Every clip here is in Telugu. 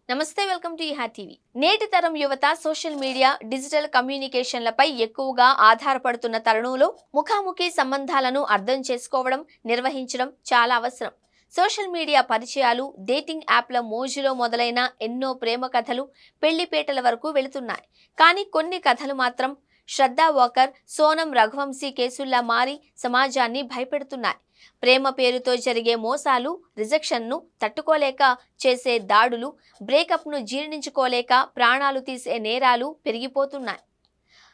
నమస్తే, వెల్కమ్ టు ఈహా టీవీ. నేటి తరం యువత సోషల్ మీడియా, డిజిటల్ కమ్యూనికేషన్లపై ఎక్కువగా ఆధారపడుతున్న తరుణంలో ముఖాముఖి సంబంధాలను అర్థం చేసుకోవడం, నిర్వహించడం చాలా అవసరం. సోషల్ మీడియా పరిచయాలు, డేటింగ్ యాప్ల మోజులో మొదలైన ఎన్నో ప్రేమ కథలు పెళ్లిపేటల వరకు వెళుతున్నాయి. కానీ కొన్ని కథలు మాత్రం శ్రద్ధా వాకర్, సోనం రఘువంశీ కేసుల్లా మారి సమాజాన్ని భయపెడుతున్నాయి. ప్రేమ పేరుతో జరిగే మోసాలు, రిజెక్షన్ను తట్టుకోలేక చేసే దాడులు, బ్రేకప్ను జీర్ణించుకోలేక ప్రాణాలు తీసే నేరాలు పెరిగిపోతున్నాయి.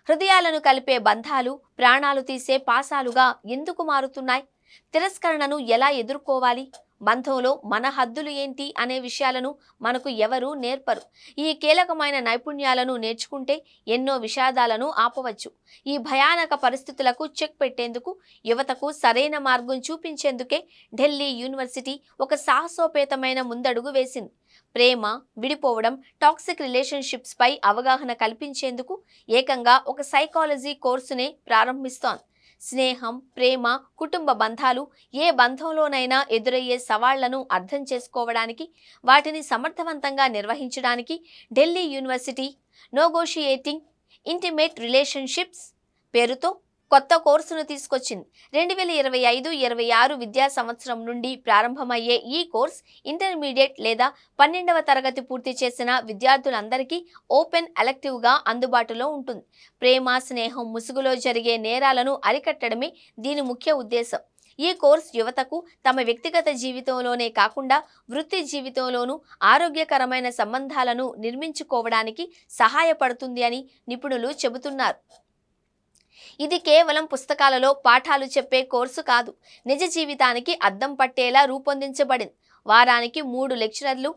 హృదయాలను కలిపే బంధాలు ప్రాణాలు తీసే పాసాలుగా ఎందుకు మారుతున్నాయి? తిరస్కరణను ఎలా ఎదుర్కోవాలి? బంధంలో మన హద్దులు ఏంటి అనే విషయాలను మనకు ఎవరూ నేర్పరు. ఈ కీలకమైన నైపుణ్యాలను నేర్చుకుంటే ఎన్నో విషాదాలను ఆపవచ్చు. ఈ భయానక పరిస్థితులకు చెక్ పెట్టేందుకు, యువతకు సరైన మార్గం చూపించేందుకే ఢిల్లీ యూనివర్సిటీ ఒక సాహసోపేతమైన ముందడుగు వేసింది. ప్రేమ, విడిపోవడం, టాక్సిక్ రిలేషన్షిప్స్ పై అవగాహన కల్పించేందుకు ఏకంగా ఒక సైకాలజీ కోర్సునే ప్రారంభిస్తోంది. స్నేహం, ప్రేమ, కుటుంబ బంధాలు ఏ బంధంలోనైనా ఎదురయ్యే సవాళ్లను అర్థం చేసుకోవడానికి, వాటిని సమర్థవంతంగా నిర్వహించడానికి Delhi university negotiating intimate relationships పేరుతో కొత్త కోర్సును తీసుకొచ్చింది. 2025-26 విద్యా సంవత్సరం నుండి ప్రారంభమయ్యే ఈ కోర్స్ ఇంటర్మీడియట్ లేదా 12వ తరగతి పూర్తి చేసిన విద్యార్థులందరికీ ఓపెన్ ఎలెక్టివ్గా అందుబాటులో ఉంటుంది. ప్రేమ, స్నేహం ముసుగులో జరిగే నేరాలను అరికట్టడమే దీని ముఖ్య ఉద్దేశం. ఈ కోర్స్ యువతకు తమ వ్యక్తిగత జీవితంలోనే కాకుండా వృత్తి జీవితంలోనూ ఆరోగ్యకరమైన సంబంధాలను నిర్మించుకోవడానికి సహాయపడుతుంది అని నిపుణులు చెబుతున్నారు. ఇది కేవలం పుస్తకాలలో పాఠాలు చెప్పే కోర్సు కాదు, నిజ జీవితానికి అద్దం పట్టేలా రూపొందించబడింది. వారానికి 3 లెక్చరర్లు,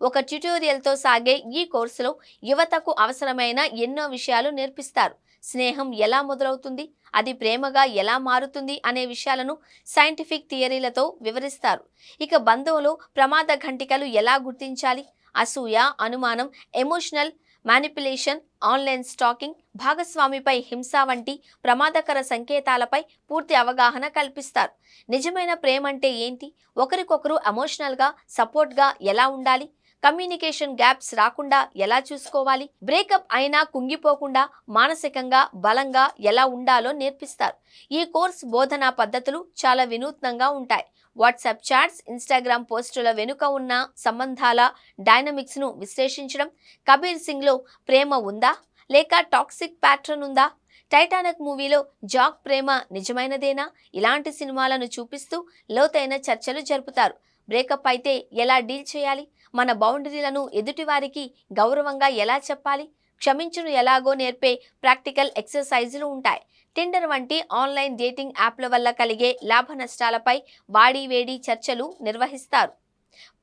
ఒక ట్యుటోరియల్తో సాగే ఈ కోర్సులో యువతకు అవసరమైన ఎన్నో విషయాలు నేర్పిస్తారు. స్నేహం ఎలా మొదలవుతుంది, అది ప్రేమగా ఎలా మారుతుంది అనే విషయాలను సైంటిఫిక్ థియరీలతో వివరిస్తారు. ఇక బంధంలో ప్రమాద ఘంటికలు ఎలా గుర్తించాలి, అసూయ, అనుమానం, ఎమోషనల్ మ్యానిపులేషన్, ఆన్లైన్ స్టాకింగ్, భాగస్వామిపై హింస వంటి ప్రమాదకర సంకేతాలపై పూర్తి అవగాహన కల్పిస్తారు. నిజమైన ప్రేమ అంటే ఏంటి, ఒకరికొకరు ఎమోషనల్గా సపోర్ట్గా ఎలా ఉండాలి, కమ్యూనికేషన్ గ్యాప్స్ రాకుండా ఎలా చూసుకోవాలి, బ్రేకప్ అయినా కుంగిపోకుండా మానసికంగా బలంగా ఎలా ఉండాలో నేర్పిస్తారు. ఈ కోర్స్ బోధనా పద్ధతులు చాలా వినూత్నంగా ఉంటాయి. వాట్సాప్ చాట్స్, ఇన్స్టాగ్రామ్ పోస్టుల వెనుక ఉన్న సంబంధాల డైనమిక్స్ను విశ్లేషించడం, కబీర్ సింగ్లో ప్రేమ ఉందా లేక టాక్సిక్ ప్యాటర్న్ ఉందా, టైటానిక్ మూవీలో జాక్ ప్రేమ నిజమైనదేనా, ఇలాంటి సినిమాలను చూపిస్తూ లోతైన చర్చలు జరుపుతారు. బ్రేకప్ అయితే ఎలా డీల్ చేయాలి, మన బౌండరీలను ఎదుటివారికి గౌరవంగా ఎలా చెప్పాలి, క్షమించును ఎలాగో నేర్పే ప్రాక్టికల్ ఎక్సర్సైజులు ఉంటాయి. టిండర్ వంటి ఆన్లైన్ డేటింగ్ యాప్ల వల్ల కలిగే లాభ నష్టాలపై వాడివేడి చర్చలు నిర్వహిస్తారు.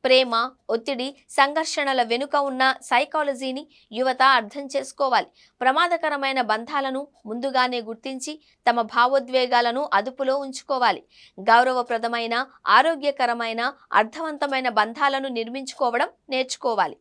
ప్రేమ, ఒత్తిడి, సంఘర్షణల వెనుక ఉన్న సైకాలజీని యువత అర్థం చేసుకోవాలి. ప్రమాదకరమైన బంధాలను ముందుగానే గుర్తించి తమ భావోద్వేగాలను అదుపులో ఉంచుకోవాలి. గౌరవప్రదమైన, ఆరోగ్యకరమైన, అర్థవంతమైన బంధాలను నిర్మించుకోవడం నేర్చుకోవాలి.